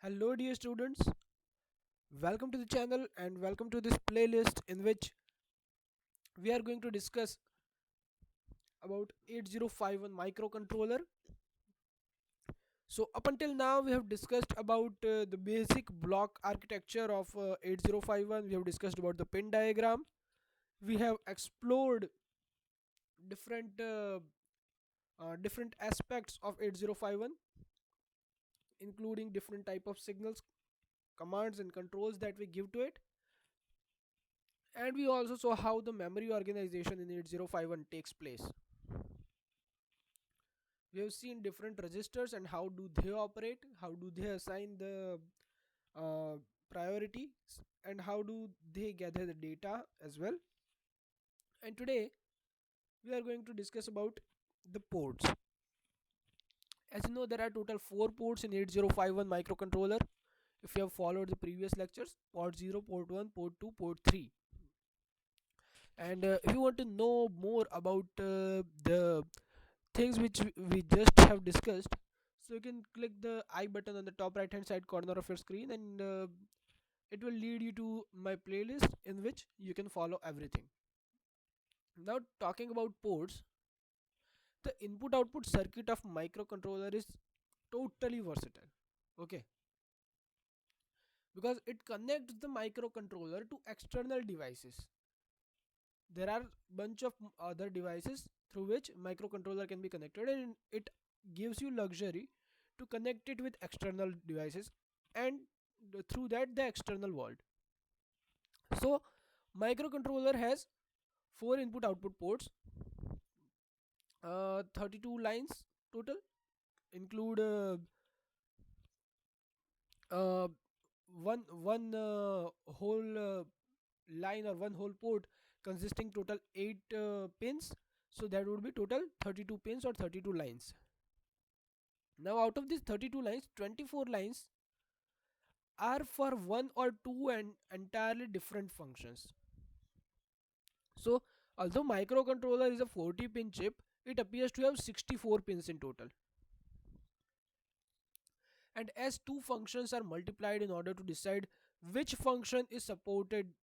Hello dear students, welcome to the channel and welcome to this playlist in which we are going to discuss about 8051 microcontroller. So up until now we have discussed about the basic block architecture of 8051. We have discussed about the pin diagram. We have explored different different aspects of 8051, including different type of signals, commands and controls that we give to it. And we also saw how the memory organization in 8051 takes place. We have seen different registers and how do they operate, how do they assign the uh, priorities, and how do they gather the data as well. And today we are going to discuss about the ports. As you know, there are total 4 ports in 8051 microcontroller. If you have followed the previous lectures, port 0, port 1, port 2, port 3. And if you want to know more about the things which we just have discussed, so you can click the I button on the top right hand side corner of your screen, and it will lead you to my playlist in which you can follow everything. Now talking about ports, the input output circuit of microcontroller is totally versatile. Okay, because it connects the microcontroller to external devices. There are bunch of other devices through which microcontroller can be connected, and it gives you luxury to connect it with external devices and through that the external world. So microcontroller has 4 input output ports, 32 lines total, include uh, one whole line or one whole port consisting total 8 pins. So that would be total 32 pins or 32 lines. Now out of these 32 lines, 24 lines are for one or two and entirely different functions. So although microcontroller is a 40 pin chip, it appears to have 64 pins in total. And as two functions are multiplied in order to decide which function is supported,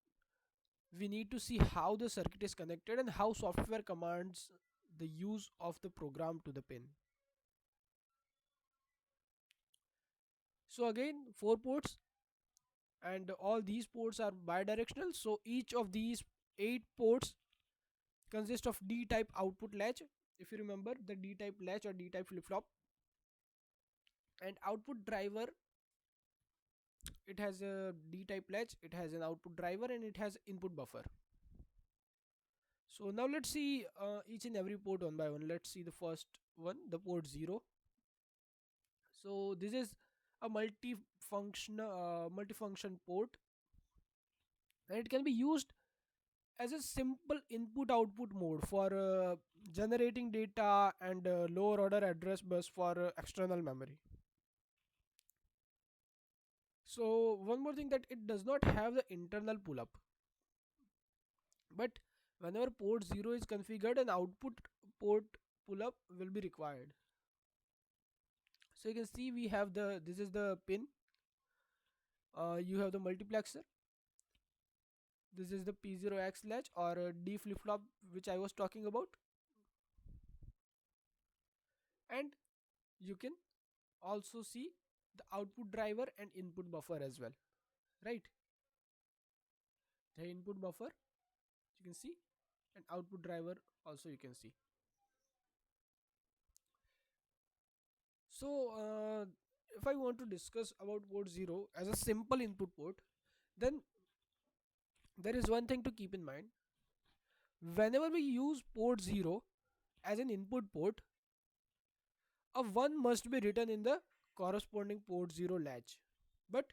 we need to see how the circuit is connected and how software commands the use of the program to the pin. So again, 4 ports, and all these ports are bidirectional. So each of these 8 ports consist of D type output latch. If you remember the D type latch or D type flip flop, and output driver, it has a D type latch, it has an output driver, and it has input buffer. So now let's see each and every port one by one. Let's see the first one, the port 0. So this is a multifunction port, and it can be used as a simple input output mode for generating data, and lower order address bus for external memory. So one more thing, that it does not have the internal pull up, but whenever port 0 is configured, an output port pull up will be required. So you can see we have the, this is the pin, you have the multiplexer, this is the P0X latch or D flip flop which I was talking about, and you can also see the output driver and input buffer as well, right? The input buffer you can see, and output driver also you can see. So if I want to discuss about port 0 as a simple input port, then there is one thing to keep in mind. Whenever we use port 0 as an input port, a 1 must be written in the corresponding port 0 latch, but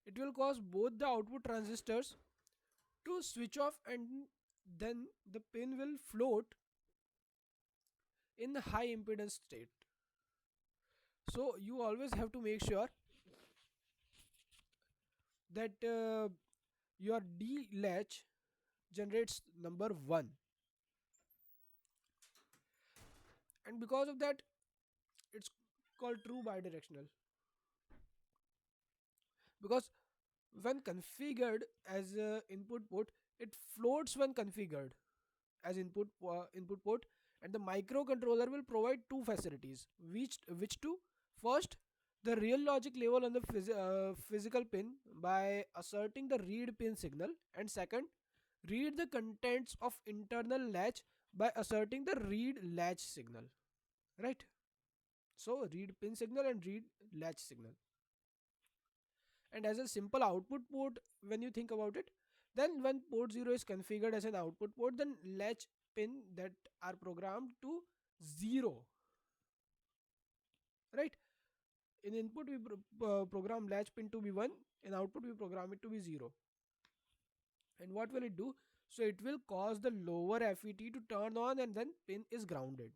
it will cause both the output transistors to switch off, and then the pin will float in the high impedance state. So you always have to make sure that your D latch generates number 1, and because of that it's called true bidirectional. because when configured as a input port, it floats when configured as input port. And the microcontroller will provide two facilities, which two? First, the real logic level on the physical pin by asserting the read pin signal, and second, read the contents of internal latch by asserting the read latch signal, right? So read pin signal and read latch signal. And as a simple output port, when you think about it, then when port 0 is configured as an output port, then latch pin that are programmed to 0, right? In input we program latch pin to be 1, in output we program it to be 0. And what will it do? So it will cause the lower FET to turn on, and then pin is grounded.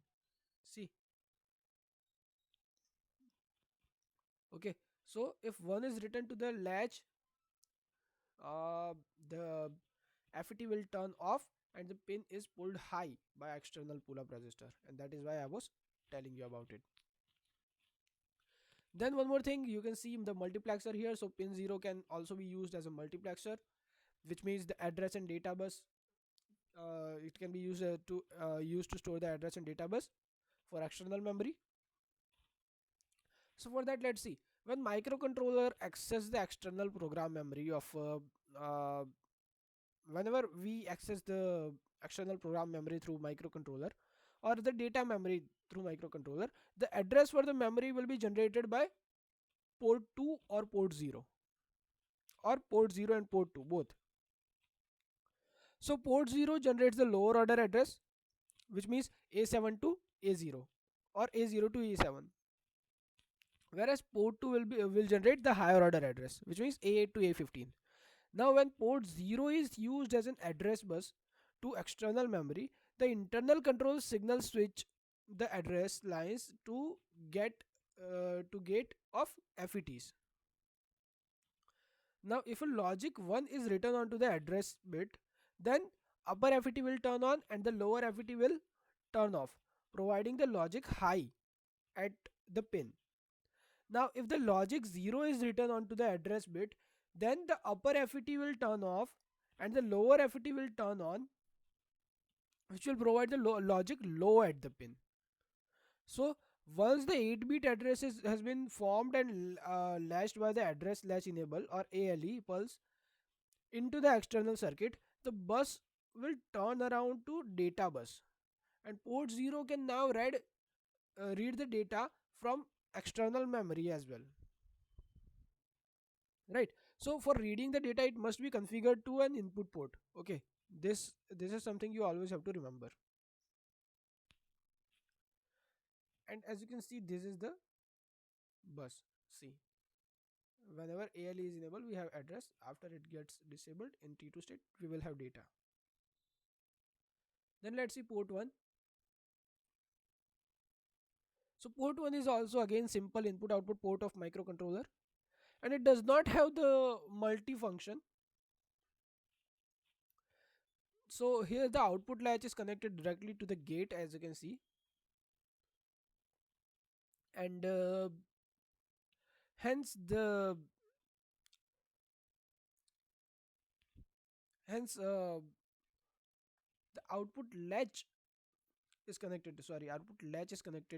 See, okay. So if 1 is written to the latch, uh, the FET will turn off and the pin is pulled high by external pull-up resistor, and that is why I was telling you about it. Then one more thing, you can see the multiplexer here. So pin 0 can also be used as a multiplexer, which means the address and data bus. It can be used to store the address and data bus for external memory. So for that, let's see, when microcontroller access the external program memory of whenever we access the external program memory through microcontroller or the data memory through microcontroller, the address for the memory will be generated by port 2 or port 0, or port 0 and port 2 both. So port 0 generates the lower order address, which means A7 to A0 or A0 to A7, whereas port 2 will generate the higher order address, which means A8 to A15. Now when port 0 is used as an address bus to external memory, the internal control signal switch the address lines to gate of FETs. Now if a logic 1 is written onto the address bit, then upper FET will turn on and the lower FET will turn off, providing the logic high at the pin. Now if the logic 0 is written onto the address bit, then the upper FET will turn off and the lower FET will turn on, which will provide the logic low at the pin. So once the 8-bit address has been formed and latched by the address latch enable or ALE pulse into the external circuit, the bus will turn around to data bus, and port 0 can now read the data from external memory as well, right? So for reading the data, it must be configured to an input port. Okay, this is something you always have to remember. And as you can see, this is the bus. See, whenever ALE is enabled, we have address. After it gets disabled in T2 state, we will have data. Then let's see port 1. So port 1 is also again simple input output port of microcontroller, and it does not have the multifunction. So here the output latch is connected directly to the gate, as you can see, and hence hence the output latch is connected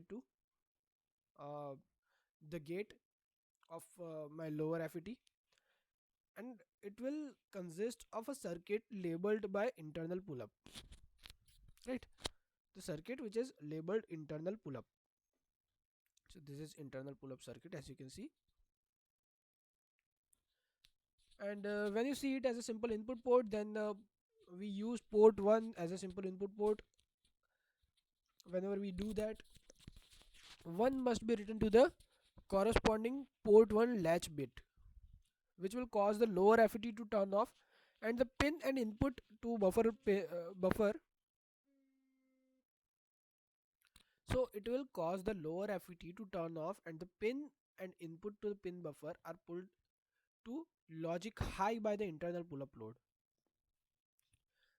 to uh, the gate of my lower FET, and it will consist of a circuit labeled by internal pull-up, right? The circuit which is labeled internal pull-up. So this is internal pull-up circuit, as you can see. And when you see it as a simple input port, then we use port 1 as a simple input port. Whenever we do that, 1 must be written to the corresponding port 1 latch bit, which will cause the lower FET to turn off and the pin and input to buffer. So it will cause the lower FET to turn off and the pin and input to the pin buffer are pulled to logic high by the internal pull-up load.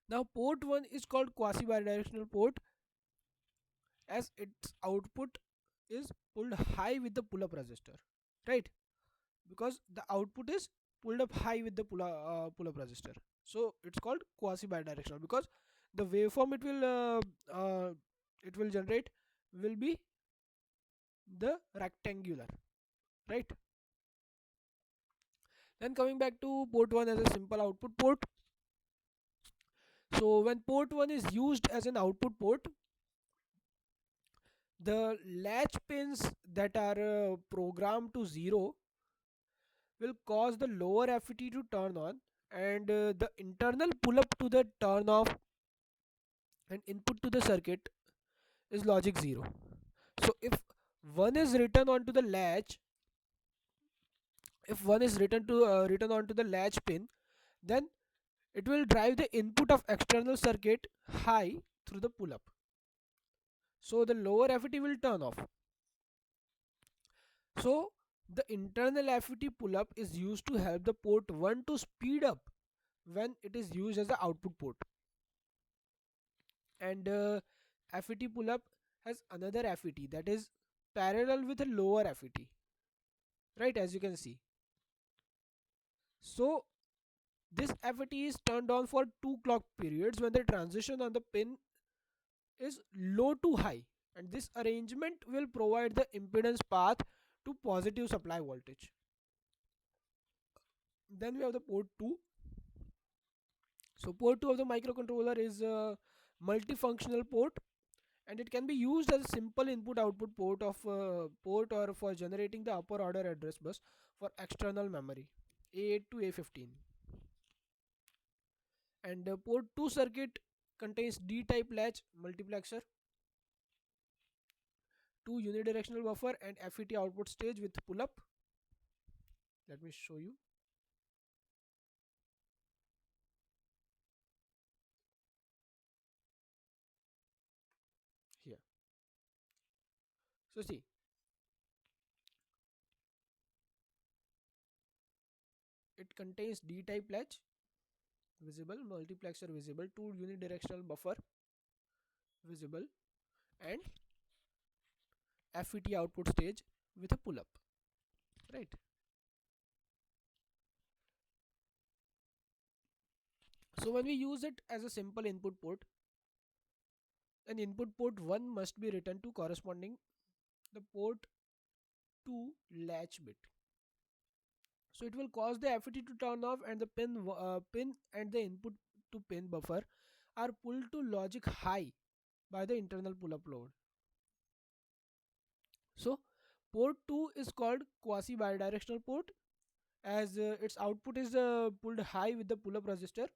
Now port 1 is called quasi bidirectional port as its output is pulled high with the pull-up resistor, right? because the output is pulled up high with the pull up resistor. So it's called quasi bidirectional because the waveform it will generate will be the rectangular, right? Then coming back to port 1 as a simple output port. So when port 1 is used as an output port, the latch pins that are programmed to 0 will cause the lower FET to turn on, and the internal pull up to the turn off and input to the circuit is logic 0. So if 1 is written onto the latch, if 1 is written onto the latch pin, then it will drive the input of external circuit high through the pull up. So the lower FET will turn off. So the internal FET pull up is used to help the port 1 to speed up when it is used as the output port. And FET pull up has another FET that is parallel with a lower FET, right, as you can see. So this FET is turned on for 2 clock periods when the transition on the pin is low to high, and this arrangement will provide the impedance path to positive supply voltage. Then we have the port 2. So port 2 of the microcontroller is a multifunctional port, and it can be used as a simple input output port or for generating the upper order address bus for external memory A8 to A15. And port 2 circuit contains D type latch multiplexer, 2 unidirectional buffer, and FET output stage with pull up. Let me show you here. So see, it contains D type latch visible, multiplexer visible, 2 unidirectional buffer visible, and FET output stage with a pull up, right? So when we use it as a simple input port, an input port 1 must be written to corresponding the port 2 latch bit. So it will cause the FET to turn off, and the pin and the input to pin buffer are pulled to logic high by the internal pull up load. So port 2 is called quasi bidirectional port as its output is pulled high with the pull up resistor,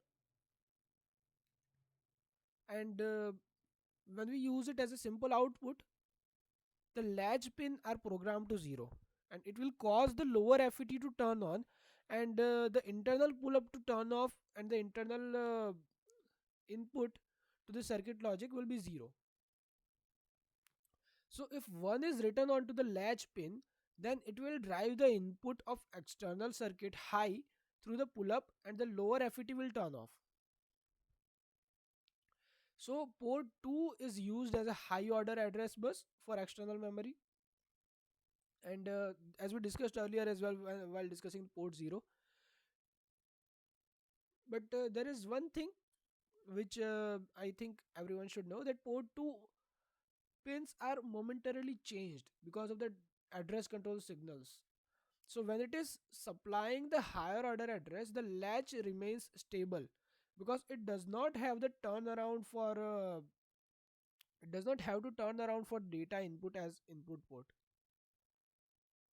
and when we use it as a simple output, the latch pin are programmed to 0, and it will cause the lower FET to turn on, and the internal pull up to turn off, and the internal input to the circuit logic will be 0. So if 1 is written onto the latch pin, then it will drive the input of external circuit high through the pull up, and the lower FET will turn off. So port 2 is used as a high order address bus for external memory, and as we discussed earlier as well while discussing port 0. But there is one thing which I think everyone should know, that port 2 pins are momentarily changed because of the address control signals. So when it is supplying the higher order address, the latch remains stable because it does not have the turnaround for it does not have to turn around for data input as input port.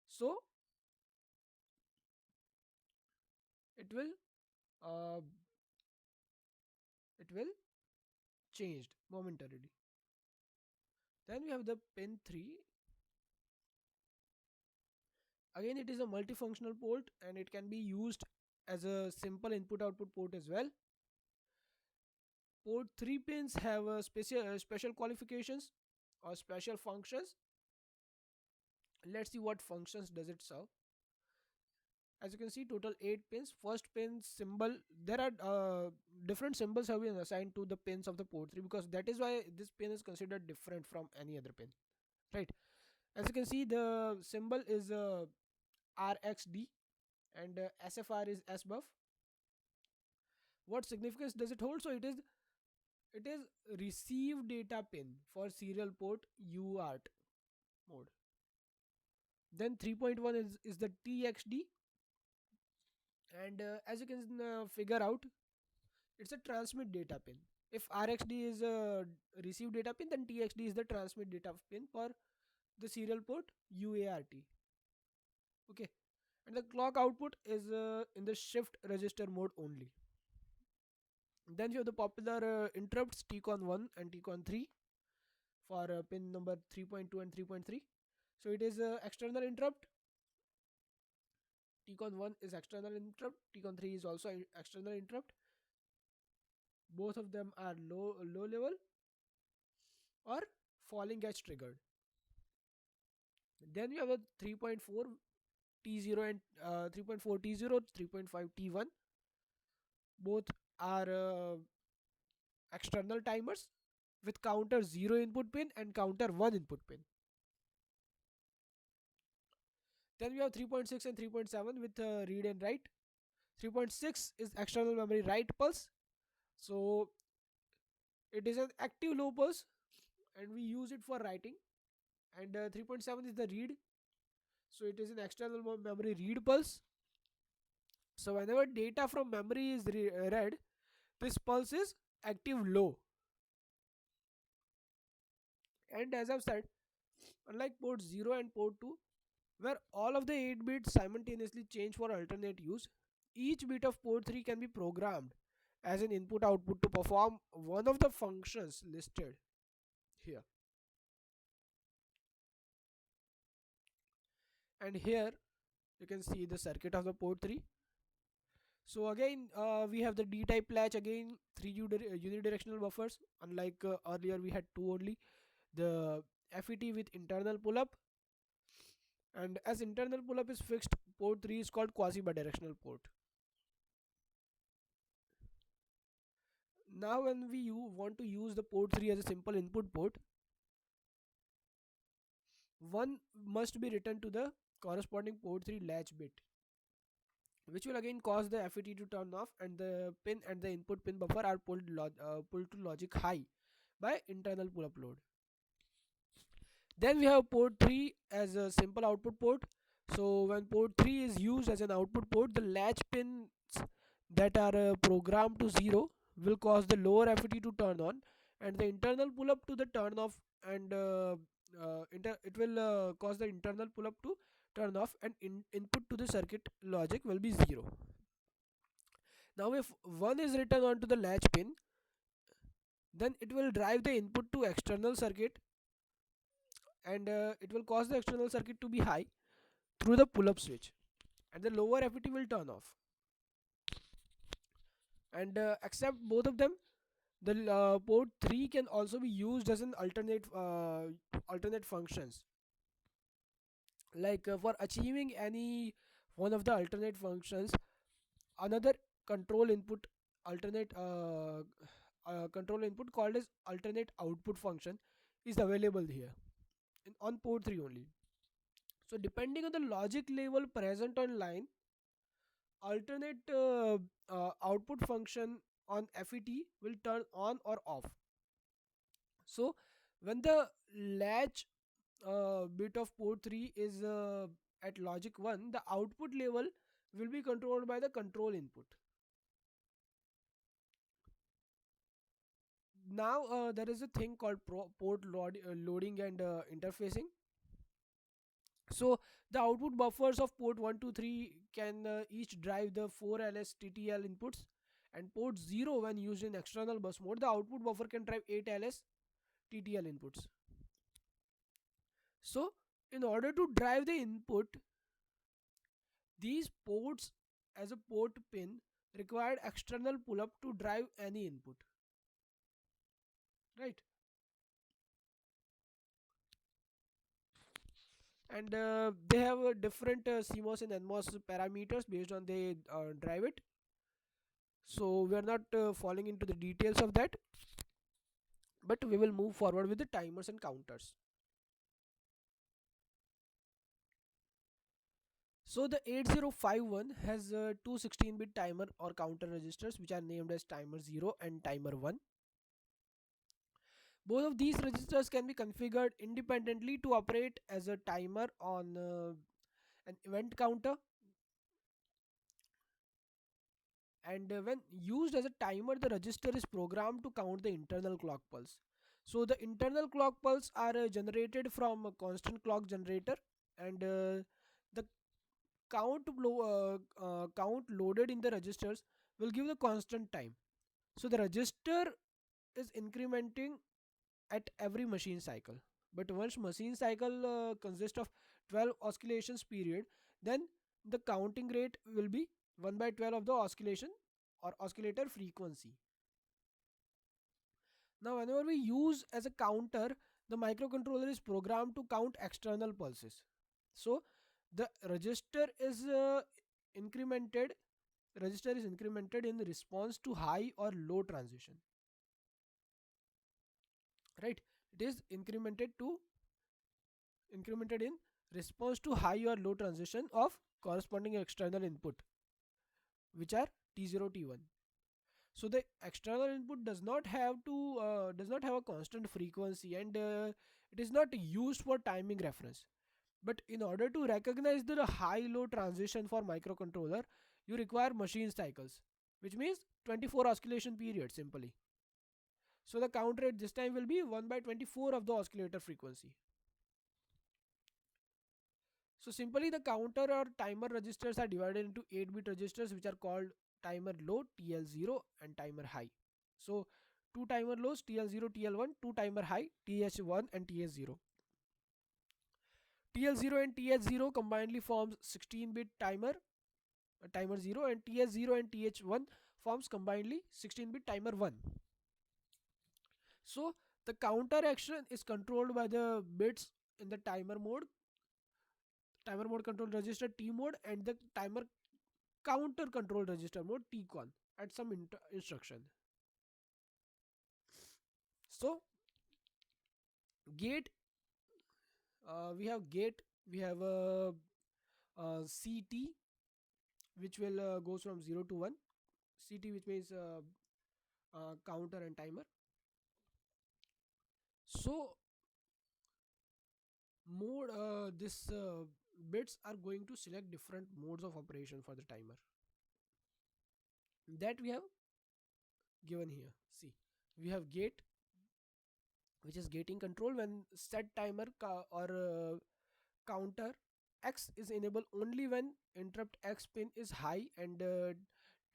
So it will uh, it will changed momentarily. Then we have the pin 3. Again, it is a multifunctional port, and it can be used as a simple input output port as well. Port 3 pins have special qualifications or special functions. Let's see what functions does it serve. As you can see, total 8 pins. First pin symbol, there are different symbols have been assigned to the pins of the port 3 because that is why this pin is considered different from any other pin, right? As you can see, the symbol is RXD, and SFR is SBUF. What significance does it hold? So it is receive data pin for serial port UART mode. Then 3.1 is the TXD, and as you can figure out, it's a transmit data pin. If RXD is a receive data pin, then TXD is the transmit data pin for the serial port UART. Okay, and the clock output is in the shift register mode only. Then you have the popular interrupts TCON 1 and TCON 3 for pin number 3.2 and 3.3. So it is external interrupt. TCON 1 is external interrupt. TCON 3 is also external interrupt. Both of them are low level or falling edge triggered. Then we have a 3.4 T0 and 3.4 T0, 3.5 T1. Both are external timers with counter 0 input pin and counter 1 input pin. Then we have 3.6 and 3.7 with read and write. 3.6 is external memory write pulse. So it is an active low pulse and we use it for writing. And 3.7 is the read. So it is an external memory read pulse. So whenever data from memory is read, this pulse is active low. And as I've said, unlike port 0 and port 2, where all of the 8 bits simultaneously change for alternate use, each bit of port 3 can be programmed as an input output to perform one of the functions listed here. And here you can see the circuit of the port 3. So again we have the D-type latch, again 3 unidirectional buffers, unlike earlier we had 2 only. The FET with internal pull-up, and as internal pull-up is fixed, port 3 is called quasi-bidirectional port. Now when we want to use the port 3 as a simple input port, one must be written to the corresponding port 3 latch bit, which will again cause the FET to turn off, and the pin and the input pin buffer are pulled to logic high by internal pull-up load. Then we have port 3 as a simple output port. So when port 3 is used as an output port, the latch pins that are programmed to 0 will cause the lower FET to turn on, and the internal pull up to the turn off, and it will cause the internal pull up to turn off, and input to the circuit logic will be 0. Now if 1 is written onto the latch pin, then it will drive the input to external circuit, and it will cause the external circuit to be high through the pull up switch, and the lower FET will turn off. And except both of them, the port 3 can also be used as an alternate functions, like for achieving any one of the alternate functions, another control input alternate control input called as alternate output function is available here on port 3 only. So depending on the logic level present on line, alternate output function on FET will turn on or off. So when the latch bit of port 3 is at logic 1, the output level will be controlled by the control input. Now there is a thing called port loading and interfacing. So the output buffers of port 1 to 3 can each drive the 4 LS TTL inputs, and port 0, when used in external bus mode, the output buffer can drive 8 LS TTL inputs. So in order to drive the input, these ports as a port pin required external pull up to drive any input, right? And they have different CMOS and NMOS parameters based on they drive it. So we are not falling into the details of that, but we will move forward with the timers and counters. So the 8051 has two 16-bit timer or counter registers which are named as timer 0 and timer 1. Both of these registers can be configured independently to operate as a timer on an event counter, and when used as a timer, the register is programmed to count the internal clock pulse. So the internal clock pulse are generated from a constant clock generator, and the count loaded in the registers will give the constant time. So the register is incrementing at every machine cycle, but once machine cycle consists of 12 oscillations period, then the counting rate will be 1 by 12 of the oscillation or oscillator frequency. Now whenever we use as a counter, the microcontroller is programmed to count external pulses. So the incremented register is incremented in response to high or low transition, right? It is incremented in response to high or low transition of corresponding external input, which are T0 T1. So the external input does not have a constant frequency, and it is not used for timing reference. But in order to recognize the high low transition for microcontroller, you require machine cycles, which means 24 oscillation period simply. So the count rate this time will be 1 by 24 of the oscillator frequency. So simply the counter or timer registers are divided into 8-bit registers which are called timer low TL0 and timer high. So two timer lows TL0 TL1, two timer high TH1 and TH0. TL0 and TH0 combinedly forms 16-bit timer 0, and TH0 and TH1 forms combinedly 16-bit timer 1. So the counter action is controlled by the bits in the timer mode control register T mode, and the timer counter control register mode TCON at some instruction. So gate, we have a CT which will goes from 0 to 1. CT which means counter and timer. So mode this bits are going to select different modes of operation for the timer that we have given here. See, we have gate, which is gating control. When set timer or counter X is enabled only when interrupt X pin is high and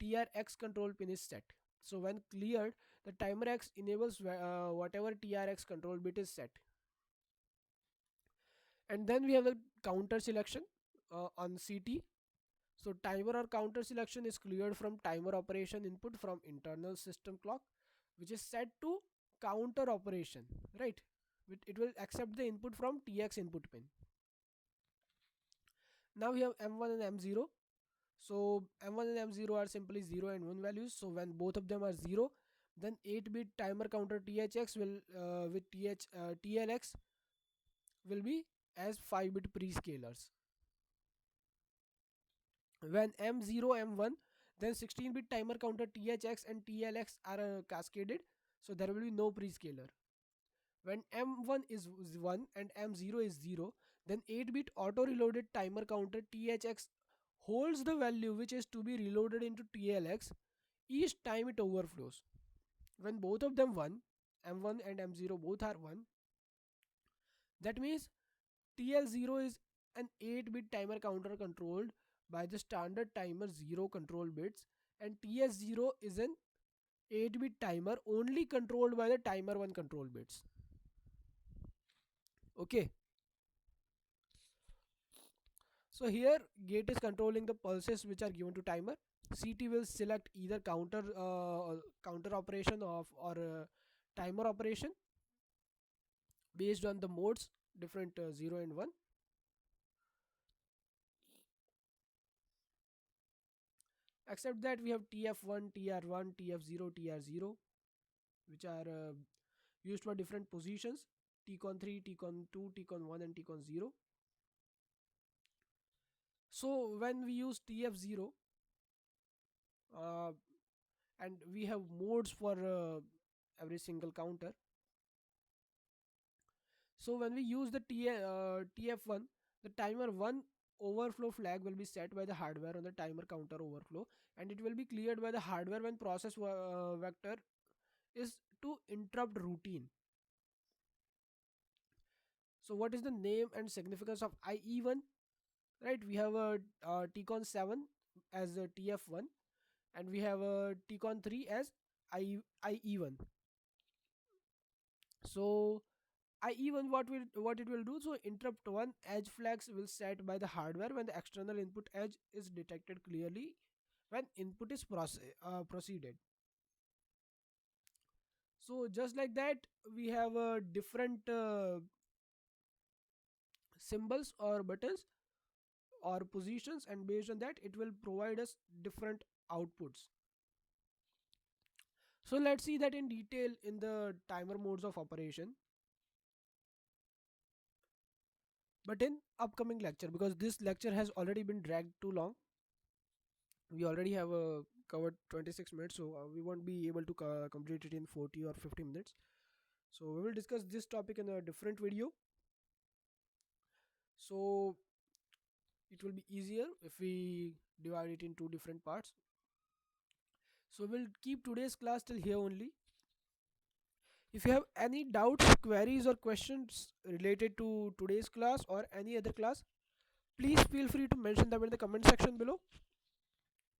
TRX control pin is set. So when cleared, the timer X enables whatever TRX control bit is set. And then we have the counter selection on CT. So timer or counter selection is cleared from timer operation input from internal system clock, which is set to counter operation, right? It will accept the input from TX input pin. Now we have M1 and M0. So M1 and M0 are simply 0 and 1 values. So when both of them are 0, then 8-bit timer counter THX will with TLX will be as 5-bit prescalers. When M0 M1, then 16-bit timer counter THX and TLX are cascaded, so there will be no prescaler. When M1 is 1 and M0 is 0, then 8-bit auto reloaded timer counter THX holds the value which is to be reloaded into TLX each time it overflows. When both of them 1, M1 and M0 both are 1, that means TL0 is an 8-bit timer counter controlled by the standard timer 0 control bits, and TS0 is an 8-bit timer only controlled by the timer 1 control bits. Okay. So here gate is controlling the pulses which are given to timer. CT will select either counter operation or timer operation based on the modes different 0 and 1. Except that we have TF1, TR1, TF0, TR0, which are used for different positions: TCON 3, TCON 2, TCON 1 and TCON 0. So when we use TF0, uh, and we have modes for every single counter. So when we use the TF1, the timer 1 overflow flag will be set by the hardware on the timer counter overflow, and it will be cleared by the hardware when process vector is to interrupt routine. So what is the name and significance of IE1? Right, we have a TCON 7 as a TF1, and we have a TCON 3 as IE1. So IE1, what it will do, so interrupt one edge flags will set by the hardware when the external input edge is detected clearly when input is proceeded. So just like that, we have different symbols or buttons or positions, and based on that it will provide us different outputs. So let's see that in detail in the timer modes of operation, but in upcoming lecture, because this lecture has already been dragged too long. We already have covered 26 minutes, so we won't be able to complete it in 40 or 50 minutes. So we will discuss this topic in a different video, so it will be easier if we divide it in two different parts. So we'll keep today's class till here only. If you have any doubts, queries or questions related to today's class or any other class, please feel free to mention them in the comment section below,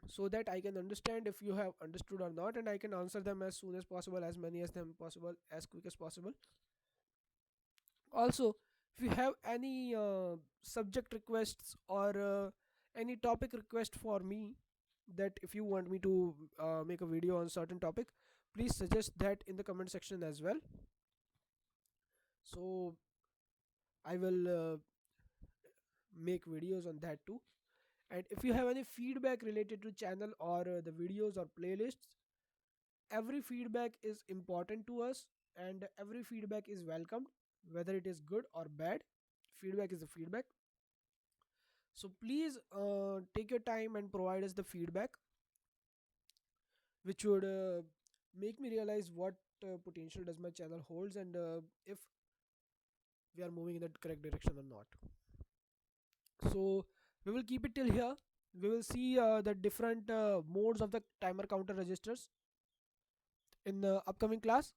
so that I can understand if you have understood or not, and I can answer them as soon as possible, as many as them possible, as quick as possible. Also, if you have any subject requests or any topic request for me, that if you want me to make a video on certain topic, please suggest that in the comment section as well, so I will make videos on that too. And if you have any feedback related to channel or the videos or playlists, every feedback is important to us, and every feedback is welcomed, whether it is good or bad. Feedback is a feedback. So please take your time and provide us the feedback, which would make me realize what potential does my channel holds, and if we are moving in the correct direction or not. So we will keep it till here. We will see the different modes of the timer counter registers in the upcoming class.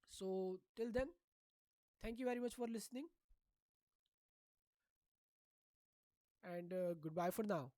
So till then, thank you very much for listening, and goodbye for now.